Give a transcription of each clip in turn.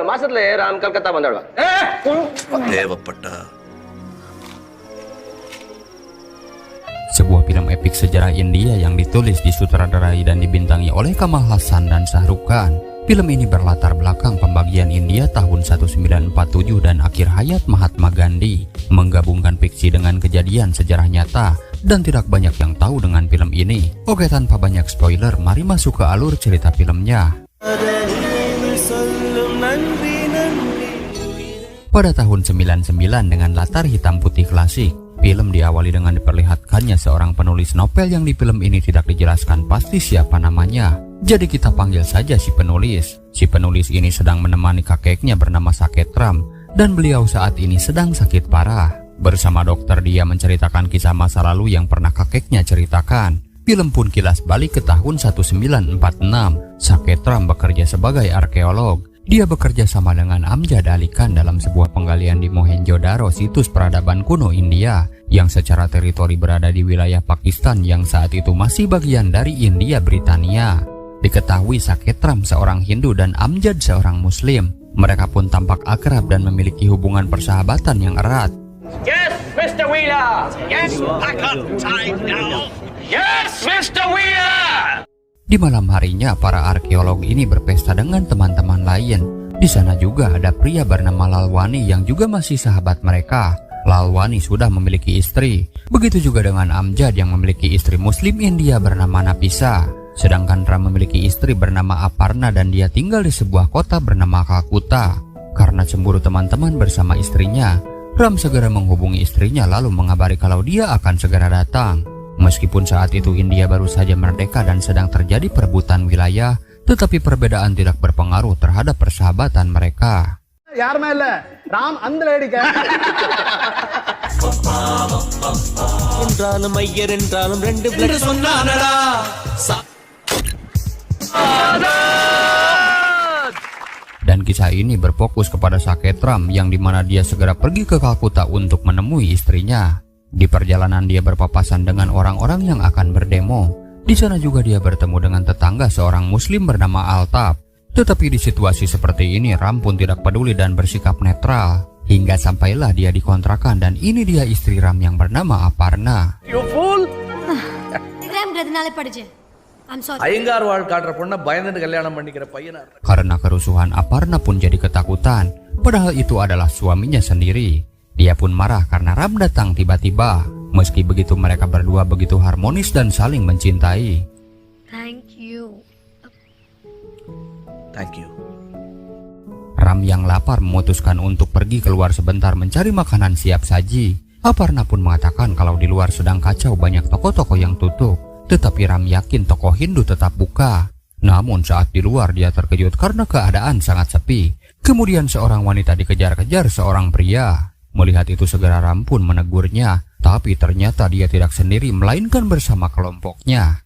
ಮಾಸತ್ಲೆ ರಾಮ್ ಕಲ್ಕತ್ತಾ ಬಂದಳ ದೇವಪಟ್ಟ. Sebuah film epik sejarah India yang ditulis, disutradarai dan dibintangi oleh Kamal Haasan dan Shah Rukh Khan. Film ini berlatar belakang pembagian India tahun 1947 dan akhir hayat Mahatma Gandhi, menggabungkan fiksi dengan kejadian sejarah nyata, dan tidak banyak yang tahu dengan film ini. Oke, tanpa banyak spoiler, mari masuk ke alur cerita filmnya. Pada tahun 99 dengan latar hitam putih klasik, film diawali dengan diperlihatkannya seorang penulis novel yang di film ini tidak dijelaskan pasti siapa namanya. Jadi kita panggil saja si penulis. Si penulis ini sedang menemani kakeknya bernama Saketram, dan beliau saat ini sedang sakit parah. Bersama dokter dia menceritakan kisah masa lalu yang pernah kakeknya ceritakan. Film pun kilas balik ke tahun 1946. Saketram bekerja sebagai arkeolog. Dia bekerja sama dengan Amjad Ali Khan dalam sebuah penggalian di Mohenjo-daro, situs peradaban kuno India, yang secara teritori berada di wilayah Pakistan yang saat itu masih bagian dari India Britania. Diketahui Saketram seorang Hindu dan Amjad seorang Muslim. Mereka pun tampak akrab dan memiliki hubungan persahabatan yang erat. Yes, Mr. Wheeler. Yes, I got time now. yes, Mr. Wheeler. Di malam harinya, para arkeolog ini berpesta dengan teman-teman lain. Di sana juga ada pria bernama Lalwani yang juga masih sahabat mereka. Lalwani sudah memiliki istri. Begitu juga dengan Amjad yang memiliki istri Muslim India bernama Nafisa. Sedangkan Ram memiliki istri bernama Aparna dan dia tinggal di sebuah kota bernama Calcutta. Karena cemburu teman-teman bersama istrinya, Ram segera menghubungi istrinya lalu mengabari kalau dia akan segera datang. Meskipun saat itu India baru saja merdeka dan sedang terjadi perebutan wilayah, tetapi perbedaan tidak berpengaruh terhadap persahabatan mereka. Dan kisah ini berfokus kepada Saketram yang dimana dia segera pergi ke Calcutta untuk menemui istrinya. Di perjalanan dia berpapasan dengan orang-orang yang akan berdemo. Di sana juga dia bertemu dengan tetangga seorang Muslim bernama Altaf. Tetapi di situasi seperti ini Ram pun tidak peduli dan bersikap netral. Hingga sampailah dia dikontrakan dan ini dia istri Ram yang bernama Aparna. You fool. I'm sorry. Iyengar வாழ் காட்டுற பொண்ணை பயந்துட்டு கல்யாணம் பண்ணிக்கிற பையனா. Karena kerusuhan, Aparna pun jadi ketakutan. Padahal itu adalah suaminya sendiri. Dia pun marah karena Ram datang tiba-tiba. Meski begitu mereka berdua begitu harmonis dan saling mencintai. Thank you. Thank you. Ram yang lapar memutuskan untuk pergi keluar sebentar mencari makanan siap saji. Aparna pun mengatakan kalau di luar sedang kacau, banyak toko-toko yang tutup. Tetapi Ram yakin toko Hindu tetap buka. Namun saat di luar dia terkejut karena keadaan sangat sepi. Kemudian seorang wanita dikejar-kejar seorang pria. Melihat itu segera Ram pun menegurnya. Tapi ternyata dia tidak sendiri melainkan bersama kelompoknya.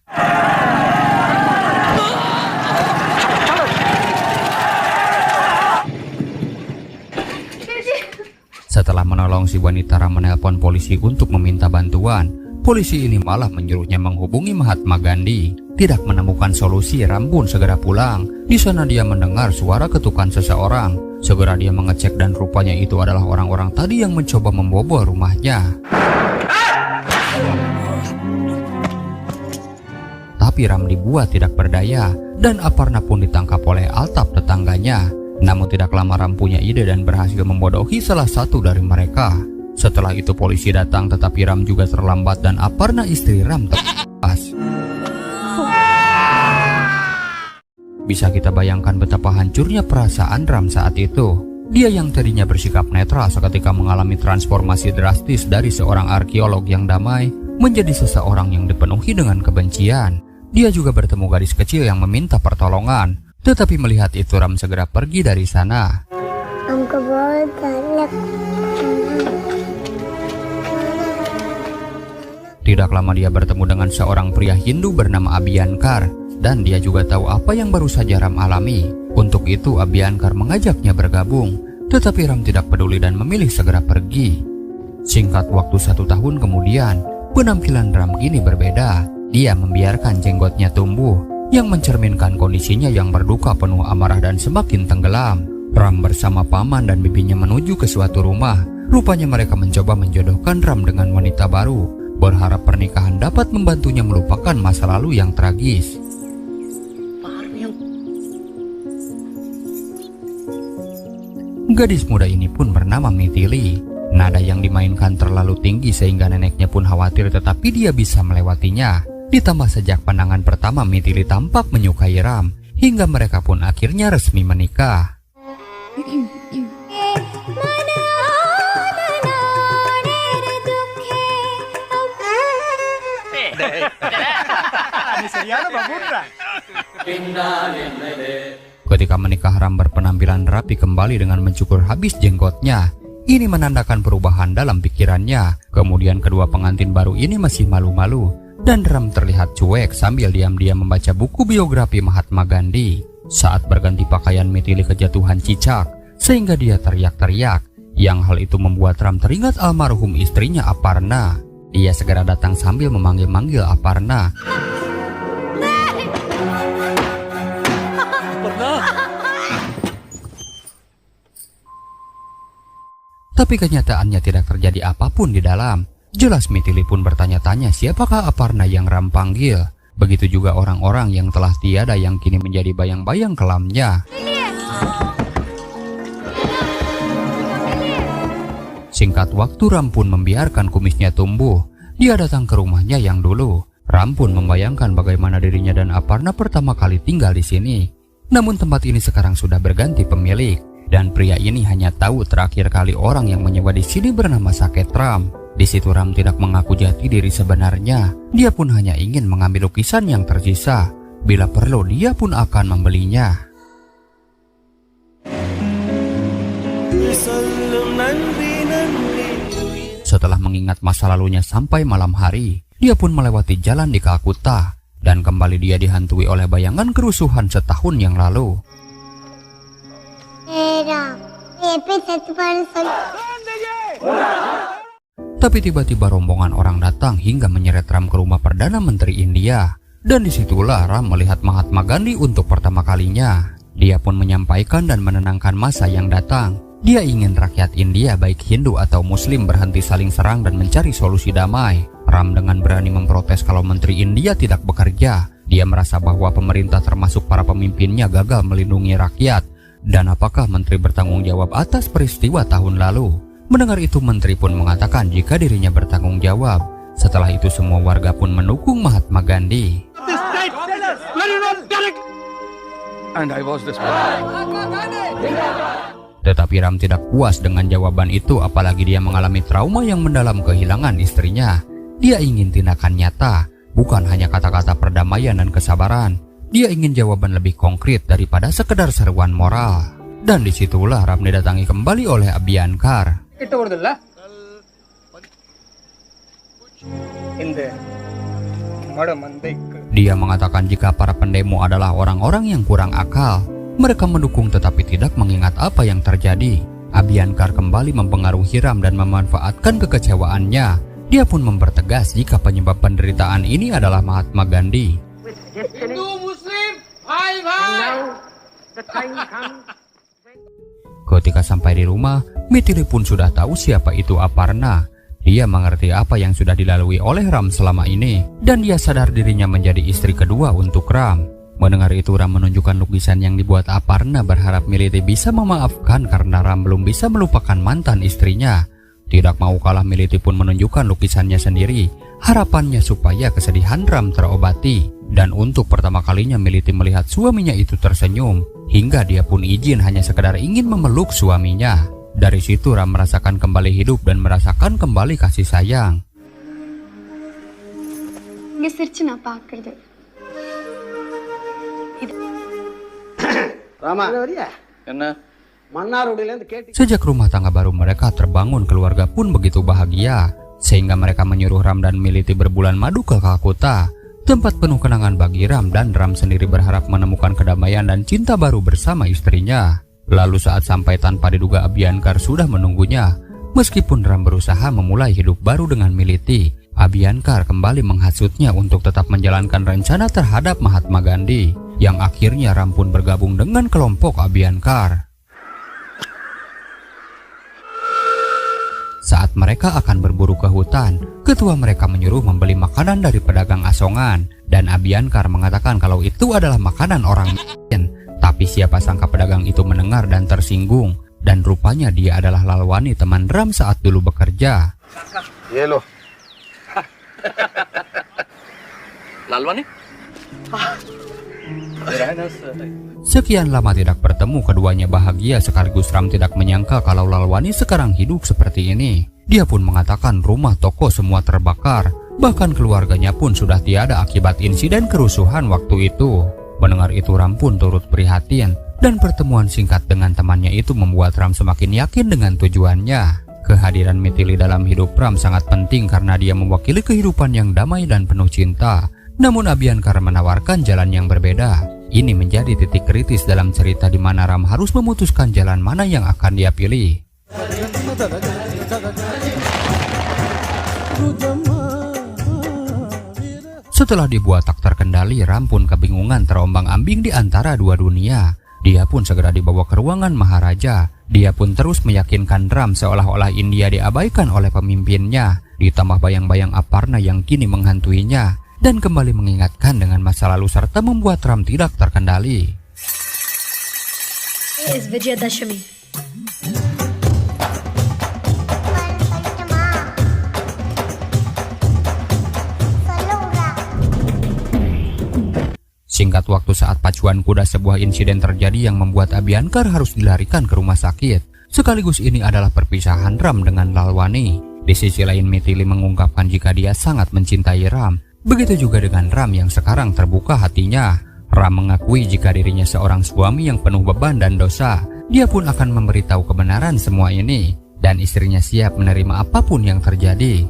Setelah menolong si wanita, Ram menelpon polisi untuk meminta bantuan. Polisi ini malah menyuruhnya menghubungi Mahatma Gandhi. Tidak menemukan solusi, Ram pun segera pulang. Di sana dia mendengar suara ketukan seseorang. Segera dia mengecek dan rupanya itu adalah orang-orang tadi yang mencoba membobol rumahnya. Tapi Ram dibuat tidak berdaya dan Aparna pun ditangkap oleh Altaf tetangganya. Namun tidak lama Ram punya ide dan berhasil membodohi salah satu dari mereka. Setelah itu polisi datang tetapi Ram juga terlambat dan Aparna istri Ram terlepas. Bisa kita bayangkan betapa hancurnya perasaan Ram saat itu. Dia yang tadinya bersikap netral seketika mengalami transformasi drastis dari seorang arkeolog yang damai menjadi seseorang yang dipenuhi dengan kebencian. Dia juga bertemu gadis kecil yang meminta pertolongan. Tetapi melihat itu Ram segera pergi dari sana. Tidak lama dia bertemu dengan seorang pria Hindu bernama Abhyankar. Dan dia juga tahu apa yang baru saja Ram alami. Untuk itu Abhyankar mengajaknya bergabung. Tetapi Ram tidak peduli dan memilih segera pergi. Singkat waktu 1 tahun kemudian, penampilan Ram kini berbeda. Dia membiarkan jenggotnya tumbuh, yang mencerminkan kondisinya yang berduka penuh amarah dan semakin tenggelam. Ram bersama paman dan bibinya menuju ke suatu rumah. Rupanya mereka mencoba menjodohkan Ram dengan wanita baru, berharap pernikahan dapat membantunya melupakan masa lalu yang tragis. Gadis muda ini pun bernama Mithili. Nada yang dimainkan terlalu tinggi sehingga neneknya pun khawatir, tetapi dia bisa melewatinya. Ditambah sejak pandangan pertama Mithili tampak menyukai Ram, hingga mereka pun akhirnya resmi menikah. Ketika menikah, Ram berpenampilan rapi kembali dengan mencukur habis jenggotnya. Ini menandakan perubahan dalam pikirannya. Kemudian kedua pengantin baru ini masih malu-malu, dan Ram terlihat cuek sambil diam-diam membaca buku biografi Mahatma Gandhi. Saat berganti pakaian, Mithili kejatuhan cicak sehingga dia teriak-teriak. Yang hal itu membuat Ram teringat almarhum istrinya Aparna. Dia segera datang sambil memanggil-manggil Aparna. Tapi kenyataannya tidak terjadi apapun di dalam. Jelas Mithili pun bertanya-tanya siapakah Aparna yang Ram panggil. Begitu juga orang-orang yang telah tiada yang kini menjadi bayang-bayang kelamnya. Singkat waktu, Ram pun membiarkan kumisnya tumbuh. Dia datang ke rumahnya yang dulu. Ram pun membayangkan bagaimana dirinya dan Aparna pertama kali tinggal di sini. Namun tempat ini sekarang sudah berganti pemilik. Dan pria ini hanya tahu terakhir kali orang yang menyewa di sini bernama Saketram. Di situ Ram tidak mengaku jati diri sebenarnya. Dia pun hanya ingin mengambil lukisan yang tersisa. Bila perlu, dia pun akan membelinya. Setelah mengingat masa lalunya sampai malam hari, dia pun melewati jalan di Kalkuta. Dan kembali dia dihantui oleh bayangan kerusuhan setahun yang lalu. Tapi tiba-tiba rombongan orang datang hingga menyeret Ram ke rumah Perdana Menteri India. Dan disitulah Ram melihat Mahatma Gandhi untuk pertama kalinya. Dia pun menyampaikan dan menenangkan masa yang datang. Dia ingin rakyat India baik Hindu atau Muslim berhenti saling serang dan mencari solusi damai. Ram dengan berani memprotes kalau Menteri India tidak bekerja. Dia merasa bahwa pemerintah termasuk para pemimpinnya gagal melindungi rakyat. Dan apakah menteri bertanggung jawab atas peristiwa tahun lalu? Mendengar itu, menteri pun mengatakan jika dirinya bertanggung jawab. Setelah itu semua warga pun mendukung Mahatma Gandhi. Tetapi Ram tidak puas dengan jawaban itu, apalagi dia mengalami trauma yang mendalam kehilangan istrinya. Dia ingin tindakan nyata, bukan hanya kata-kata perdamaian dan kesabaran. Dia ingin jawaban lebih konkret daripada sekedar seruan moral. Dan disitulah Ram didatangi kembali oleh Abhyankar. Dia mengatakan jika para pendemo adalah orang-orang yang kurang akal. Mereka mendukung tetapi tidak mengingat apa yang terjadi. Abhyankar kembali mempengaruhi Ram dan memanfaatkan kekecewaannya. Dia pun mempertegas jika penyebab penderitaan ini adalah Mahatma Gandhi. Ketika sampai di rumah, Mithili pun sudah tahu siapa itu Aparna. Dia mengerti apa yang sudah dilalui oleh Ram selama ini, dan dia sadar dirinya menjadi istri kedua untuk Ram. Mendengar itu, Ram menunjukkan lukisan yang dibuat Aparna, berharap Mithili bisa memaafkan karena Ram belum bisa melupakan mantan istrinya. Tidak mau kalah, Mithili pun menunjukkan lukisannya sendiri. Harapannya supaya kesedihan Ram terobati. Dan untuk pertama kalinya Mithili melihat suaminya itu tersenyum. Hingga dia pun izin hanya sekedar ingin memeluk suaminya. Dari situ Ram merasakan kembali hidup dan merasakan kembali kasih sayang. Sejak rumah tangga baru mereka terbangun, keluarga pun begitu bahagia. Sehingga mereka menyuruh Ram dan Mithili berbulan madu ke Kalkuta. Tempat penuh kenangan bagi Ram, dan Ram sendiri berharap menemukan kedamaian dan cinta baru bersama istrinya. Lalu saat sampai tanpa diduga, Abhyankar sudah menunggunya. Meskipun Ram berusaha memulai hidup baru dengan Mithili, Abhyankar kembali menghasutnya untuk tetap menjalankan rencana terhadap Mahatma Gandhi. Yang akhirnya Ram pun bergabung dengan kelompok Abhyankar. saat mereka akan berburu ke hutan, ketua mereka menyuruh membeli makanan dari pedagang asongan. Dan Abhyankar mengatakan kalau itu adalah makanan orang miskin. Tapi siapa sangka pedagang itu mendengar dan tersinggung. Dan rupanya dia adalah Lalwani, teman Ram saat dulu bekerja. Yelo. Lalwani? Sekian lama tidak bertemu, keduanya bahagia sekaligus Ram tidak menyangka kalau Lalwani sekarang hidup seperti ini. Dia pun mengatakan rumah toko semua terbakar, bahkan keluarganya pun sudah tiada akibat insiden kerusuhan waktu itu. Mendengar itu Ram pun turut prihatin, dan pertemuan singkat dengan temannya itu membuat Ram semakin yakin dengan tujuannya. Kehadiran Mithili dalam hidup Ram sangat penting karena dia mewakili kehidupan yang damai dan penuh cinta. Namun Abhyankar menawarkan jalan yang berbeda. Ini menjadi titik kritis dalam cerita di mana Ram harus memutuskan jalan mana yang akan dia pilih. Setelah dibuat tak terkendali, Ram pun kebingungan terombang-ambing di antara dua dunia. Dia pun segera dibawa ke ruangan Maharaja. Dia pun terus meyakinkan Ram seolah-olah India diabaikan oleh pemimpinnya. Ditambah bayang-bayang Aparna yang kini menghantuinya. Dan kembali mengingatkan dengan masa lalu serta membuat Ram tidak terkendali. Is Vijayadashami. Singkat waktu saat pacuan kuda, sebuah insiden terjadi yang membuat Abhyankar harus dilarikan ke rumah sakit. Sekaligus ini adalah perpisahan Ram dengan Lalwani. Di sisi lain Mithili mengungkapkan jika dia sangat mencintai Ram. Begitu juga dengan Ram yang sekarang terbuka hatinya. Ram mengakui jika dirinya seorang suami yang penuh beban dan dosa. Dia pun akan memberitahu kebenaran semua ini. Dan istrinya siap menerima apapun yang terjadi.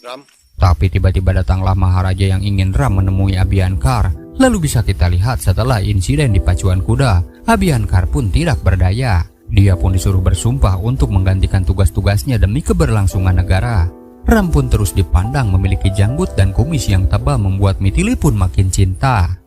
Ram. Tapi tiba-tiba datanglah Maharaja yang ingin Ram menemui Abhyankar. Lalu bisa kita lihat setelah insiden di pacuan kuda, Abhyankar pun tidak berdaya. Dia pun disuruh bersumpah untuk menggantikan tugas-tugasnya demi keberlangsungan negara. Ram pun terus dipandang memiliki janggut dan kumis yang tebal membuat Mithili pun makin cinta.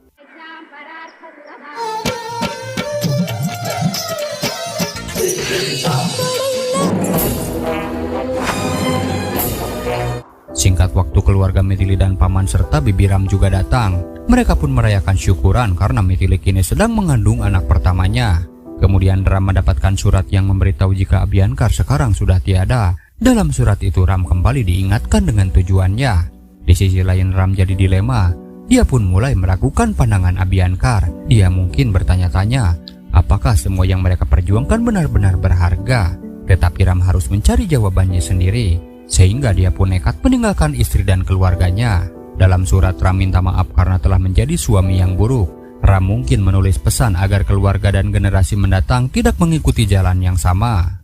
Singkat waktu keluarga Mithili dan paman serta bibi Ram juga datang. Mereka pun merayakan syukuran karena Mithili kini sedang mengandung anak pertamanya. Kemudian Ram mendapatkan surat yang memberitahu jika Abhyankar sekarang sudah tiada. Dalam surat itu Ram kembali diingatkan dengan tujuannya. Di sisi lain Ram jadi dilema. Dia pun mulai meragukan pandangan Abhyankar. Dia mungkin bertanya-tanya, apakah semua yang mereka perjuangkan benar-benar berharga? Tetapi Ram harus mencari jawabannya sendiri. Sehingga dia pun nekat meninggalkan istri dan keluarganya. Dalam surat Ram minta maaf karena telah menjadi suami yang buruk. Ram mungkin menulis pesan agar keluarga dan generasi mendatang tidak mengikuti jalan yang sama.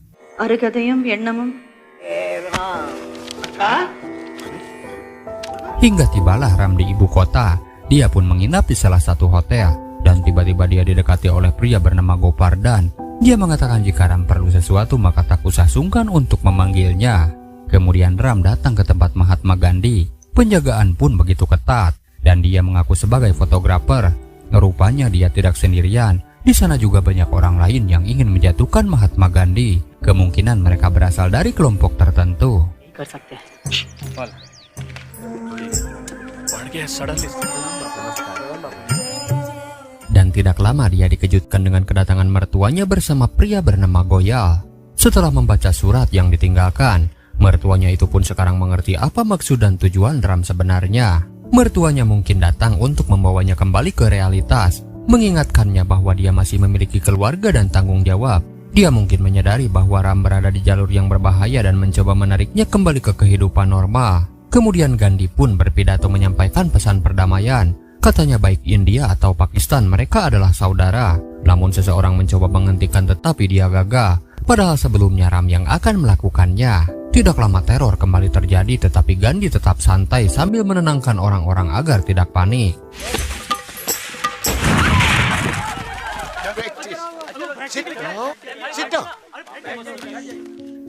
Hingga tibalah Ram di ibu kota. Dia pun menginap di salah satu hotel. Dan tiba-tiba dia didekati oleh pria bernama Gopardan. Dia mengatakan jika Ram perlu sesuatu maka tak usah sungkan untuk memanggilnya. Kemudian Ram datang ke tempat Mahatma Gandhi. Penjagaan pun begitu ketat. Dan dia mengaku sebagai fotografer. Rupanya dia tidak sendirian. Di sana juga banyak orang lain yang ingin menjatuhkan Mahatma Gandhi. Kemungkinan mereka berasal dari kelompok tertentu. Dan tidak lama dia dikejutkan dengan kedatangan mertuanya bersama pria bernama Goyal. Setelah membaca surat yang ditinggalkan, mertuanya itu pun sekarang mengerti apa maksud dan tujuan Ram sebenarnya. Mertuanya mungkin datang untuk membawanya kembali ke realitas, mengingatkannya bahwa dia masih memiliki keluarga dan tanggung jawab. Dia mungkin menyadari bahwa Ram berada di jalur yang berbahaya dan mencoba menariknya kembali ke kehidupan normal. Kemudian Gandhi pun berpidato menyampaikan pesan perdamaian. Katanya baik India atau Pakistan mereka adalah saudara. Namun seseorang mencoba menghentikan tetapi dia gagal. Padahal sebelumnya Ram yang akan melakukannya. Tidak lama teror kembali terjadi tetapi Gandhi tetap santai sambil menenangkan orang-orang agar tidak panik.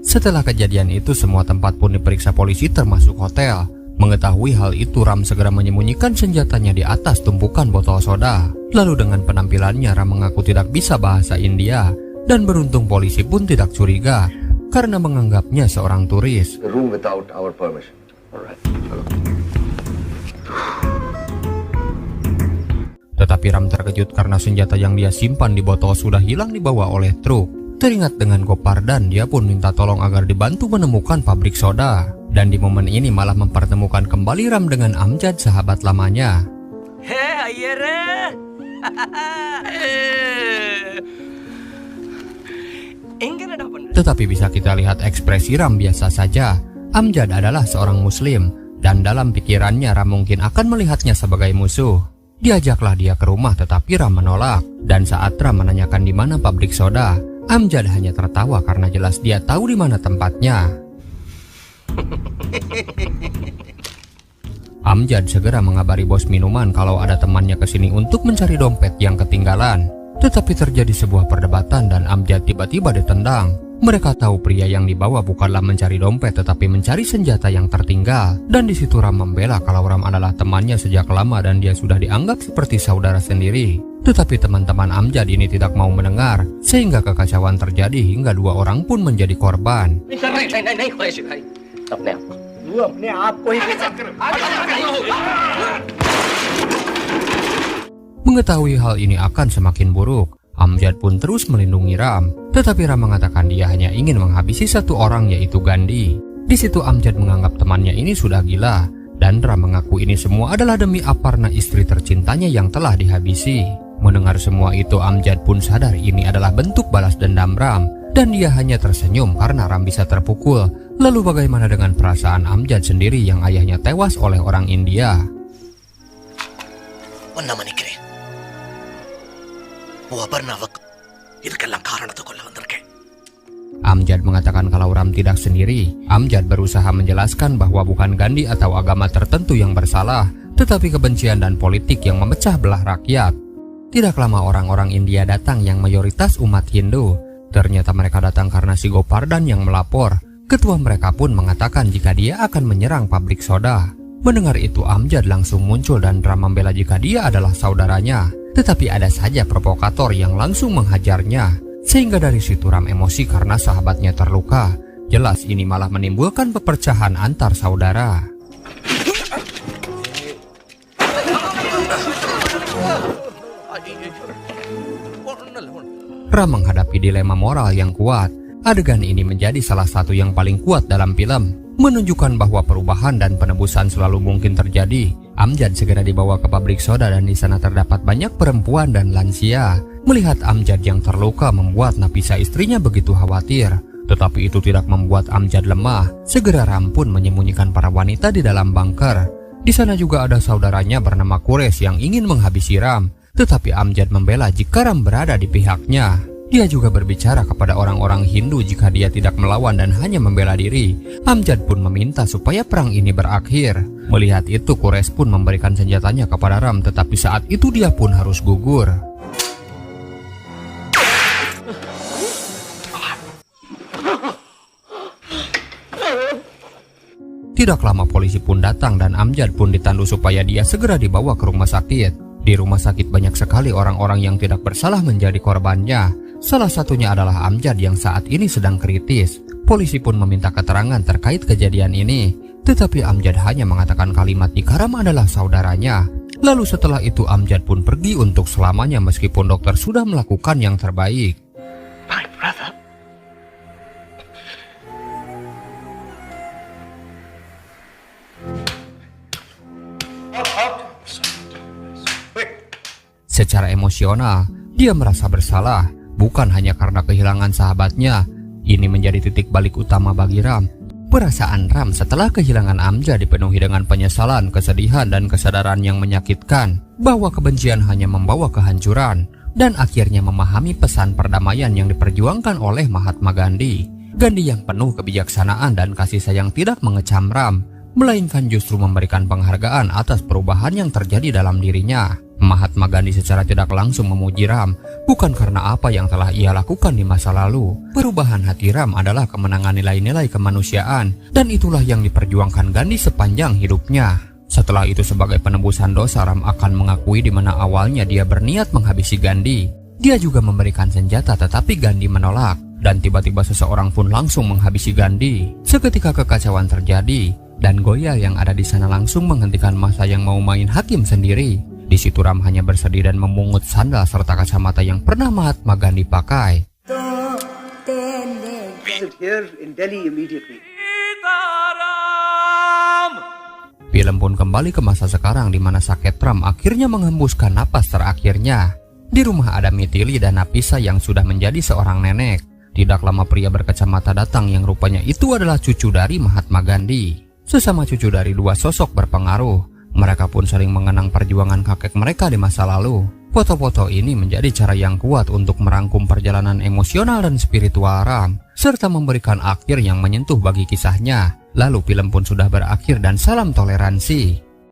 Setelah kejadian itu semua tempat pun diperiksa polisi termasuk hotel. Mengetahui hal itu Ram segera menyembunyikan senjatanya di atas tumpukan botol soda. Lalu dengan penampilannya Ram mengaku tidak bisa bahasa India. Dan beruntung polisi pun tidak curiga karena menganggapnya seorang turis. The room without our permission. Alright. Tetapi Ram terkejut karena senjata yang dia simpan di botol sudah hilang dibawa oleh truk. Teringat dengan Gopardan, dia pun minta tolong agar dibantu menemukan pabrik soda. Dan di momen ini malah mempertemukan kembali Ram dengan Amjad, sahabat lamanya. Tetapi bisa kita lihat ekspresi Ram biasa saja. Amjad adalah seorang muslim, dan dalam pikirannya Ram mungkin akan melihatnya sebagai musuh. Diajaklah dia ke rumah, tetapi Ram menolak. Dan saat Ram menanyakan di mana pabrik soda, Amjad hanya tertawa karena jelas dia tahu di mana tempatnya. Amjad segera mengabari bos minuman kalau ada temannya kesini untuk mencari dompet yang ketinggalan. Tetapi terjadi sebuah perdebatan dan Amjad tiba-tiba ditendang. Mereka tahu pria yang dibawa bukanlah mencari dompet tetapi mencari senjata yang tertinggal. Dan di situ Ram membela kalau Ram adalah temannya sejak lama dan dia sudah dianggap seperti saudara sendiri. Tetapi teman-teman Amjad ini tidak mau mendengar, sehingga kekacauan terjadi hingga dua orang pun menjadi korban. Mengetahui hal ini akan semakin buruk, Amjad pun terus melindungi Ram. Tetapi Ram mengatakan dia hanya ingin menghabisi satu orang, yaitu Gandhi. Di situ Amjad menganggap temannya ini sudah gila, dan Ram mengaku ini semua adalah demi Aparna, istri tercintanya yang telah dihabisi. Mendengar semua itu, Amjad pun sadar ini adalah bentuk balas dendam Ram, dan dia hanya tersenyum karena Ram bisa terpukul. Lalu bagaimana dengan perasaan Amjad sendiri yang ayahnya tewas oleh orang India? Amjad mengatakan kalau Ram tidak sendiri. Amjad berusaha menjelaskan bahwa bukan Gandhi atau agama tertentu yang bersalah, tetapi kebencian dan politik yang memecah belah rakyat. Tidak lama orang-orang India datang yang mayoritas umat Hindu. Ternyata mereka datang karena si Gopardan yang melapor. Ketua mereka pun mengatakan jika dia akan menyerang pabrik soda. Mendengar itu Amjad langsung muncul dan Ram membela jika dia adalah saudaranya. Tetapi ada saja provokator yang langsung menghajarnya. Sehingga dari situ Ram emosi karena sahabatnya terluka. Jelas ini malah menimbulkan perpecahan antar saudara. Ram menghadapi dilema moral yang kuat. Adegan ini menjadi salah satu yang paling kuat dalam film, menunjukkan bahwa perubahan dan penebusan selalu mungkin terjadi. Amjad segera dibawa ke pabrik soda dan di sana terdapat banyak perempuan dan lansia. Melihat Amjad yang terluka membuat Nafisa istrinya begitu khawatir. Tetapi itu tidak membuat Amjad lemah. Segera Ram pun menyembunyikan para wanita di dalam bunker. Di sana juga ada saudaranya bernama Quraisy yang ingin menghabisi Ram. Tetapi Amjad membela jika Ram berada di pihaknya. Dia juga berbicara kepada orang-orang Hindu jika dia tidak melawan dan hanya membela diri. Amjad pun meminta supaya perang ini berakhir. Melihat itu Quraisy pun memberikan senjatanya kepada Ram, tetapi saat itu dia pun harus gugur. Tidak lama polisi pun datang dan Amjad pun ditandu supaya dia segera dibawa ke rumah sakit. Di rumah sakit banyak sekali orang-orang yang tidak bersalah menjadi korbannya. Salah satunya adalah Amjad yang saat ini sedang kritis. Polisi pun meminta keterangan terkait kejadian ini. Tetapi Amjad hanya mengatakan kalimat jika Ram adalah saudaranya. Lalu setelah itu Amjad pun pergi untuk selamanya meskipun dokter sudah melakukan yang terbaik. My brother. Secara emosional, dia merasa bersalah, bukan hanya karena kehilangan sahabatnya. Ini menjadi titik balik utama bagi Ram. Perasaan Ram setelah kehilangan Amjad dipenuhi dengan penyesalan, kesedihan, dan kesadaran yang menyakitkan bahwa kebencian hanya membawa kehancuran, dan akhirnya memahami pesan perdamaian yang diperjuangkan oleh Mahatma Gandhi. Gandhi yang penuh kebijaksanaan dan kasih sayang tidak mengecam Ram, melainkan justru memberikan penghargaan atas perubahan yang terjadi dalam dirinya. Mahatma Gandhi secara tidak langsung memuji Ram, bukan karena apa yang telah ia lakukan di masa lalu. Perubahan hati Ram adalah kemenangan nilai-nilai kemanusiaan, dan itulah yang diperjuangkan Gandhi sepanjang hidupnya. Setelah itu sebagai penebusan dosa, Ram akan mengakui di mana awalnya dia berniat menghabisi Gandhi. Dia juga memberikan senjata tetapi Gandhi menolak. Dan tiba-tiba seseorang pun langsung menghabisi Gandhi. Seketika kekacauan terjadi dan Goyal yang ada di sana langsung menghentikan masa yang mau main hakim sendiri. Di situ Ram hanya bersedih dan memungut sandal serta kacamata yang pernah Mahatma Gandhi pakai. Here in Delhi immediately. Film pun kembali ke masa sekarang di mana Saket Ram akhirnya menghembuskan napas terakhirnya. Di rumah ada Mithili dan Napisa yang sudah menjadi seorang nenek. Tidak lama pria berkacamata datang yang rupanya itu adalah cucu dari Mahatma Gandhi. Sesama cucu dari dua sosok berpengaruh. Mereka pun sering mengenang perjuangan kakek mereka di masa lalu. Foto-foto ini menjadi cara yang kuat untuk merangkum perjalanan emosional dan spiritual Ram, serta memberikan akhir yang menyentuh bagi kisahnya. Lalu film pun sudah berakhir dan salam toleransi.